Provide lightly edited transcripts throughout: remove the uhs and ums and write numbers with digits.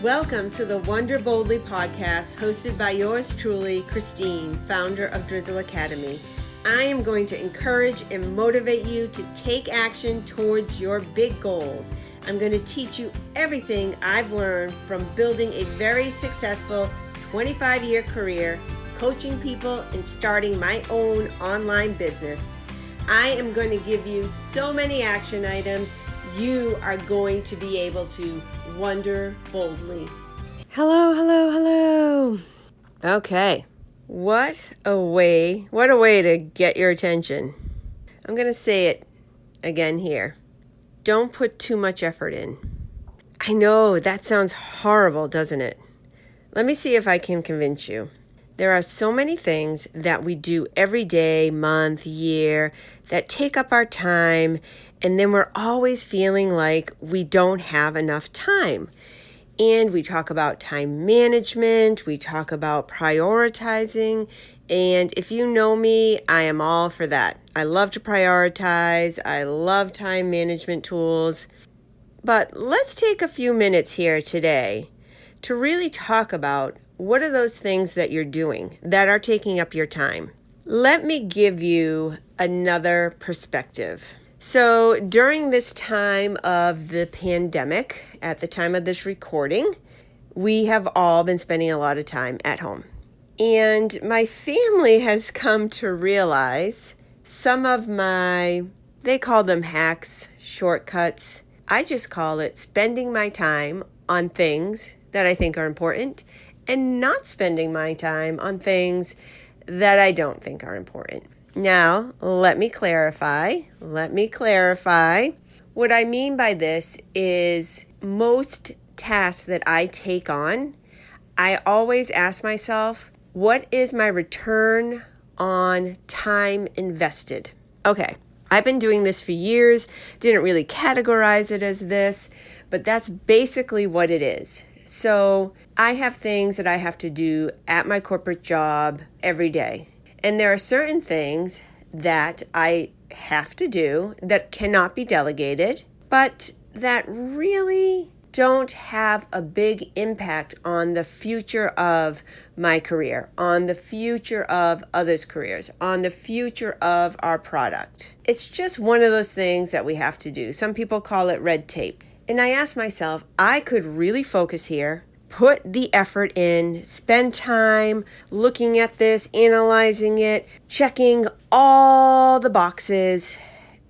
Welcome to the Wonder Boldly podcast, hosted by yours truly, Christine, founder of Drizzle Academy. I am going to encourage and motivate you to take action towards your big goals. I'm going to teach you everything I've learned from building a very successful 25-year career, coaching people, and starting my own online business. I am going to give you so many action items. You are going to be able to wonder boldly. Hello. Okay. What a way to get your attention. I'm going to say it again here. Don't put too much effort in. I know that sounds horrible, doesn't it? Let me see if I can convince you. There are so many things that we do every day, month, year, that take up our time, and then we're always feeling like we don't have enough time. And we talk about time management, we talk about prioritizing, and if you know me, I am all for that. I love to prioritize, I love time management tools. But let's take a few minutes here today to really talk about what are those things that you're doing that are taking up your time. Let me give you another perspective. So during this time of the pandemic, at the time of this recording, we have all been spending a lot of time at home. And my family has come to realize some of they call them hacks, shortcuts. I just call it spending my time on things that I think are important and not spending my time on things that I don't think are important. Now, let me clarify. What I mean by this is most tasks that I take on, I always ask myself, what is my return on time invested? Okay, I've been doing this for years, didn't really categorize it as this, but that's basically what it is. So I have things that I have to do at my corporate job every day. And there are certain things that I have to do that cannot be delegated, but that really don't have a big impact on the future of my career, on the future of others' careers, on the future of our product. It's just one of those things that we have to do. Some people call it red tape. And I asked myself, I could really focus here, put the effort in, spend time looking at this, analyzing it, checking all the boxes,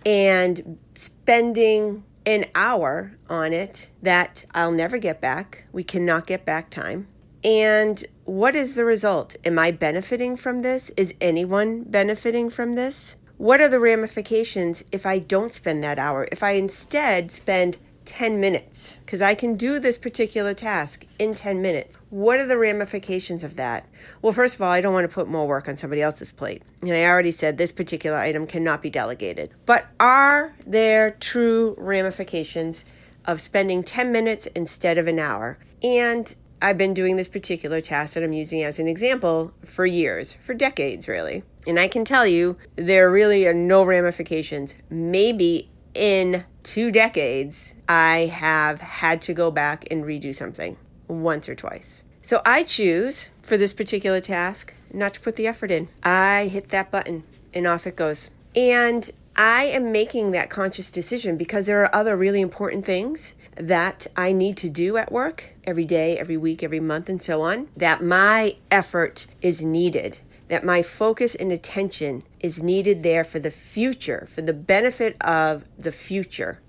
and spending an hour on it that I'll never get back. We cannot get back time. And what is the result? Am I benefiting from this? Is anyone benefiting from this? What are the ramifications if I don't spend that hour? If I instead spend 10 minutes, because I can do this particular task in 10 minutes. What are the ramifications of that? Well, first of all, I don't want to put more work on somebody else's plate. And I already said this particular item cannot be delegated. But are there true ramifications of spending 10 minutes instead of an hour? And I've been doing this particular task that I'm using as an example for years, for decades really. And I can tell you there really are no ramifications. Maybe in 2 decades, I have had to go back and redo something once or twice. So I choose, for this particular task, not to put the effort in. I hit that button and off it goes. And I am making that conscious decision because there are other really important things that I need to do at work every day, every week, every month, and so on, that my effort is needed, that my focus and attention is needed there for the future, for the benefit of the future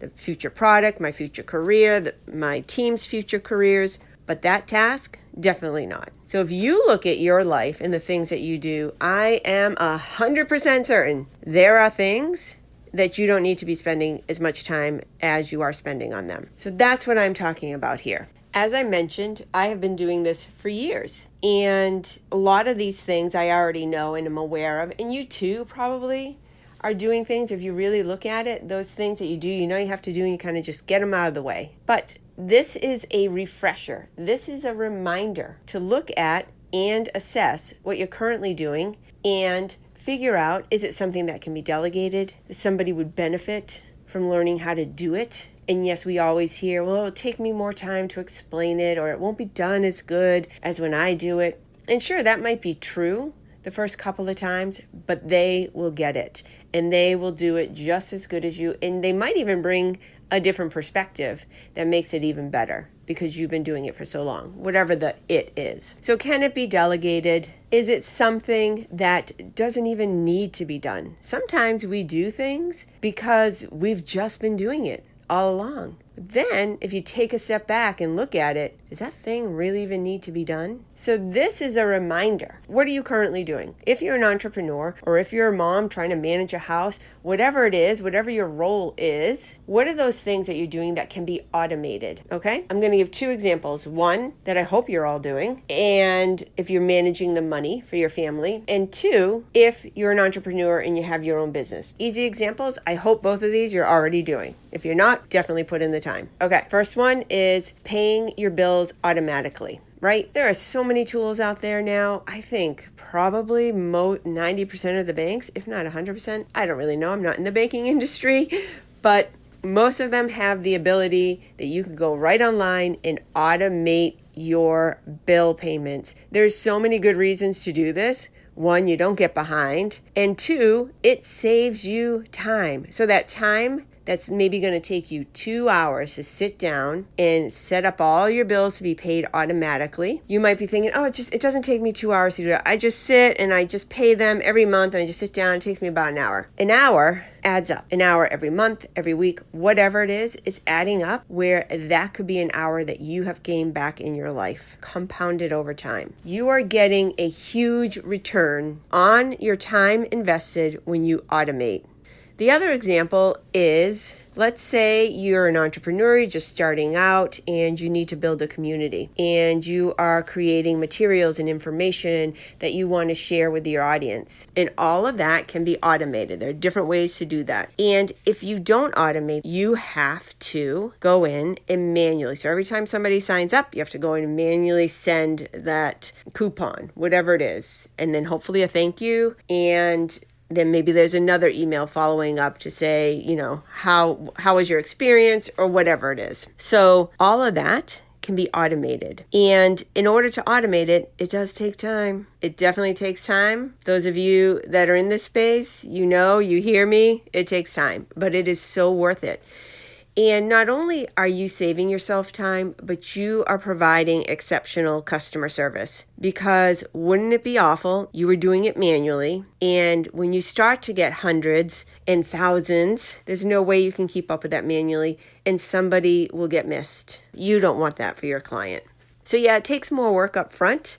product, my future career, my team's future careers. But that task, definitely not. So if you look at your life and the things that you do, I am 100% certain there are things that you don't need to be spending as much time as you are spending on them. So that's what I'm talking about here. As I mentioned, I have been doing this for years, and a lot of these things I already know and am aware of, and you too probably are doing things. If you really look at it, those things that you do, you know you have to do, and you kind of just get them out of the way. But this is a refresher. This is a reminder to look at and assess what you're currently doing and figure out, is it something that can be delegated, somebody would benefit from learning how to do it. And yes, we always hear, well, it'll take me more time to explain it, or it won't be done as good as when I do it. And sure, that might be true the first couple of times, but they will get it and they will do it just as good as you. And they might even bring a different perspective that makes it even better because you've been doing it for so long, whatever the it is. So can it be delegated? Is it something that doesn't even need to be done? Sometimes we do things because we've just been doing it all along. Then, if you take a step back and look at it, does that thing really even need to be done? So this is a reminder. What are you currently doing? If you're an entrepreneur or if you're a mom trying to manage a house, whatever it is, whatever your role is, what are those things that you're doing that can be automated? Okay? I'm going to give 2 examples. One that I hope you're all doing, and if you're managing the money for your family, and 2, if you're an entrepreneur and you have your own business. Easy examples. I hope both of these you're already doing. If you're not, definitely put in the time. Okay, first one is paying your bills automatically, right? There are so many tools out there now. I think probably 90% of the banks, if not 100%, I don't really know. I'm not in the banking industry, but most of them have the ability that you can go right online and automate your bill payments. There's so many good reasons to do this. 1, you don't get behind, and 2, it saves you time. So that time that's maybe going to take you 2 hours to sit down and set up all your bills to be paid automatically. You might be thinking, oh, it doesn't take me 2 hours to do it. I just sit and I just pay them every month and I just sit down. It takes me about an hour. An hour adds up. An hour every month, every week, whatever it is, it's adding up where that could be an hour that you have gained back in your life, compounded over time. You are getting a huge return on your time invested when you automate. The other example is, let's say you're an entrepreneur, you're just starting out and you need to build a community and you are creating materials and information that you want to share with your audience. And all of that can be automated. There are different ways to do that. And if you don't automate, you have to go in and manually. So every time somebody signs up, you have to go in and manually send that coupon, whatever it is. And then hopefully a thank you, and then maybe there's another email following up to say, how was your experience or whatever it is. So all of that can be automated. And in order to automate it, it does take time. It definitely takes time. Those of you that are in this space, you hear me, it takes time, but it is so worth it. And not only are you saving yourself time, but you are providing exceptional customer service. Because wouldn't it be awful? You were doing it manually. And when you start to get hundreds and thousands, there's no way you can keep up with that manually, and somebody will get missed. You don't want that for your client. So yeah, it takes more work up front,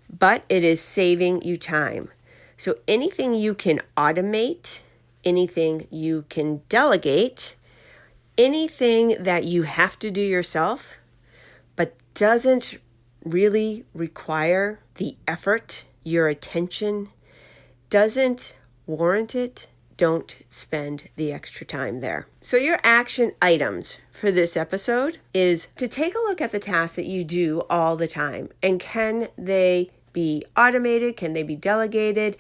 but it is saving you time. So anything you can automate, anything you can delegate, anything that you have to do yourself, but doesn't really require the effort, your attention, doesn't warrant it, don't spend the extra time there. So your action items for this episode is to take a look at the tasks that you do all the time. And can they be automated? Can they be delegated?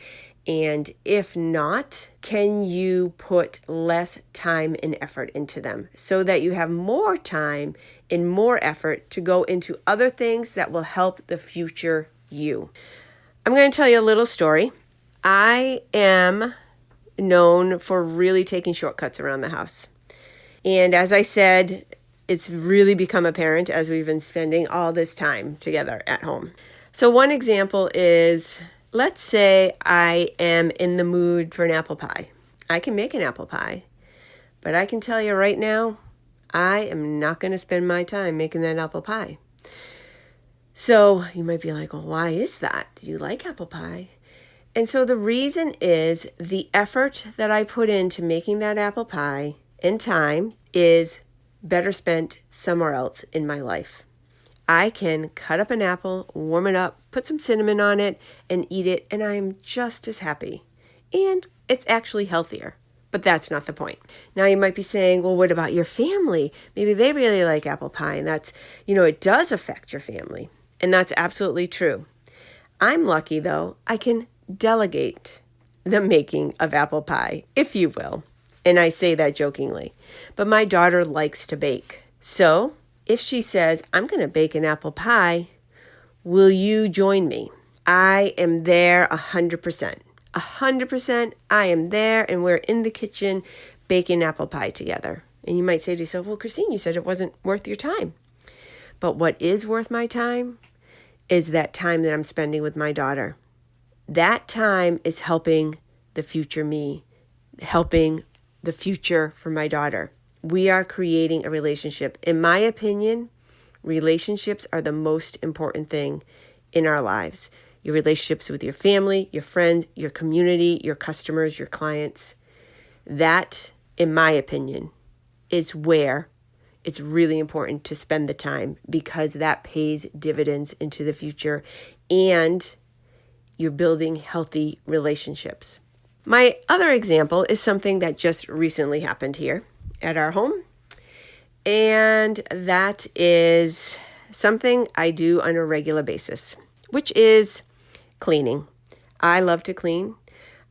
And if not, can you put less time and effort into them so that you have more time and more effort to go into other things that will help the future you? I'm going to tell you a little story. I am known for really taking shortcuts around the house. And as I said, it's really become apparent as we've been spending all this time together at home. So one example is, let's say I am in the mood for an apple pie. I can make an apple pie, but I can tell you right now, I am not going to spend my time making that apple pie. So you might be like, well, why is that? Do you like apple pie? And so the reason is the effort that I put into making that apple pie and time is better spent somewhere else in my life. I can cut up an apple, warm it up, put some cinnamon on it, and eat it, and I'm just as happy. And it's actually healthier. But that's not the point. Now you might be saying, well, what about your family? Maybe they really like apple pie, and that's, it does affect your family. And that's absolutely true. I'm lucky, though, I can delegate the making of apple pie, if you will. And I say that jokingly. But my daughter likes to bake. So if she says, I'm going to bake an apple pie, will you join me? I am there 100%. 100%, I am there, and we're in the kitchen baking apple pie together. And you might say to yourself, well, Christine, you said it wasn't worth your time. But what is worth my time is that time that I'm spending with my daughter. That time is helping the future me, helping the future for my daughter. We are creating a relationship. In my opinion, relationships are the most important thing in our lives. Your relationships with your family, your friends, your community, your customers, your clients. That, in my opinion, is where it's really important to spend the time, because that pays dividends into the future and you're building healthy relationships. My other example is something that just recently happened here at our home. And that is something I do on a regular basis, which is cleaning. I love to clean.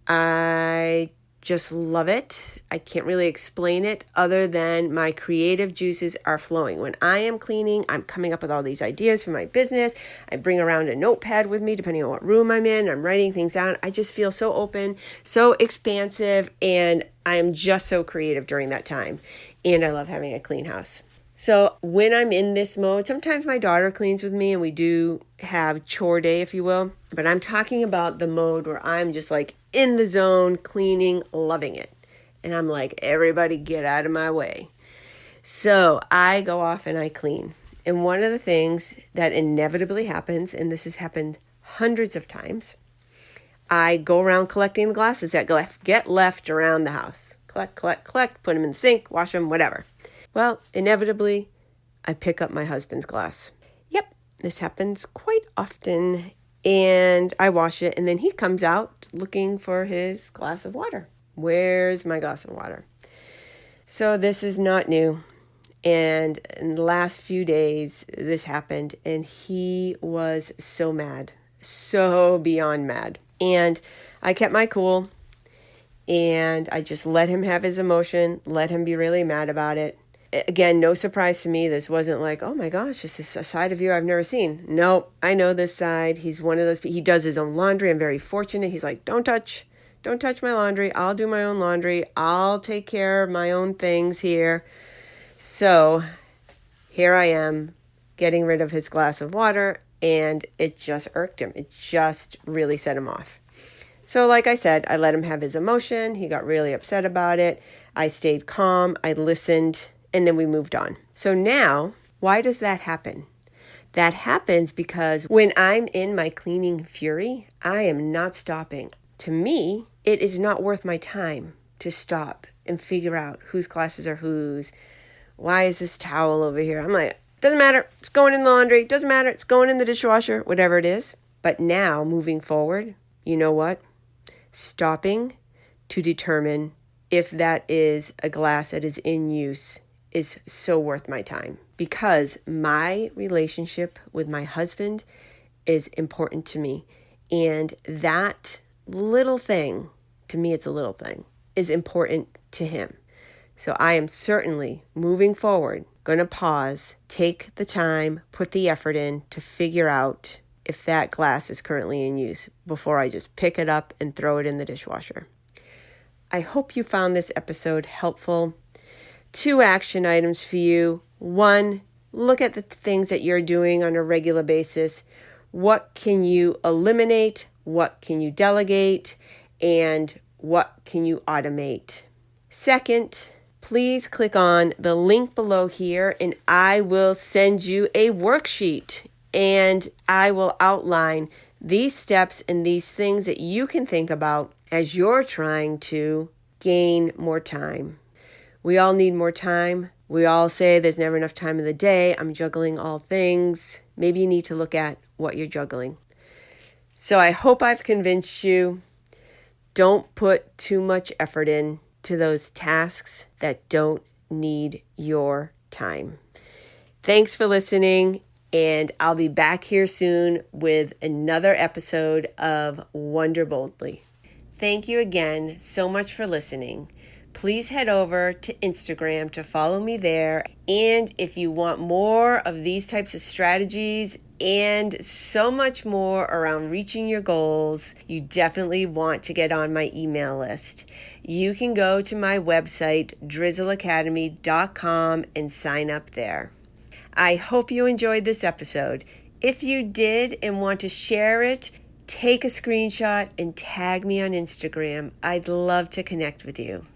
I just love it. I can't really explain it other than my creative juices are flowing. When I am cleaning, I'm coming up with all these ideas for my business. I bring around a notepad with me, depending on what room I'm in. I'm writing things down. I just feel so open, so expansive, and I am just so creative during that time. And I love having a clean house. So when I'm in this mode, sometimes my daughter cleans with me and we do have chore day, if you will. But I'm talking about the mode where I'm just like in the zone, cleaning, loving it. And I'm like, everybody get out of my way. So I go off and I clean. And one of the things that inevitably happens, and this has happened hundreds of times, I go around collecting the glasses that get left around the house. Collect, put them in the sink, wash them, whatever. Well, inevitably, I pick up my husband's glass. Yep, this happens quite often. And I wash it, and then he comes out looking for his glass of water. Where's my glass of water? So this is not new. And in the last few days, this happened, and he was so mad, so beyond mad. And I kept my cool, and I just let him have his emotion, let him be really mad about it. Again, no surprise to me. This wasn't like, oh my gosh, this is a side of you I've never seen. No, I know this side. He's one of those people. He does his own laundry. I'm very fortunate. He's like, don't touch my laundry. I'll do my own laundry. I'll take care of my own things here. So here I am getting rid of his glass of water, and it just irked him. It just really set him off. So like I said, I let him have his emotion. He got really upset about it. I stayed calm. I listened. And then we moved on. So now, why does that happen? That happens because when I'm in my cleaning fury, I am not stopping. To me, it is not worth my time to stop and figure out whose glasses are whose. Why is this towel over here? I'm like, doesn't matter. It's going in the laundry. Doesn't matter. It's going in the dishwasher, whatever it is. But now, moving forward, you know what? Stopping to determine if that is a glass that is in use is so worth my time, because my relationship with my husband is important to me. And that little thing, to me it's a little thing, is important to him. So I am certainly moving forward, going to pause, take the time, put the effort in to figure out if that glass is currently in use before I just pick it up and throw it in the dishwasher. I hope you found this episode helpful. 2 action items for you. 1, look at the things that you're doing on a regular basis. What can you eliminate? What can you delegate? And what can you automate? 2nd, please click on the link below here and I will send you a worksheet, and I will outline these steps and these things that you can think about as you're trying to gain more time. We all need more time. We all say there's never enough time in the day. I'm juggling all things. Maybe you need to look at what you're juggling. So I hope I've convinced you. Don't put too much effort in to those tasks that don't need your time. Thanks for listening, and I'll be back here soon with another episode of Wonder Boldly. Thank you again so much for listening. please head over to Instagram to follow me there. And if you want more of these types of strategies and so much more around reaching your goals, you definitely want to get on my email list. You can go to my website, drizzleacademy.com, and sign up there. I hope you enjoyed this episode. If you did and want to share it, take a screenshot and tag me on Instagram. I'd love to connect with you.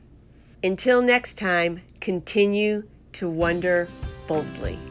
Until next time, continue to wonder boldly.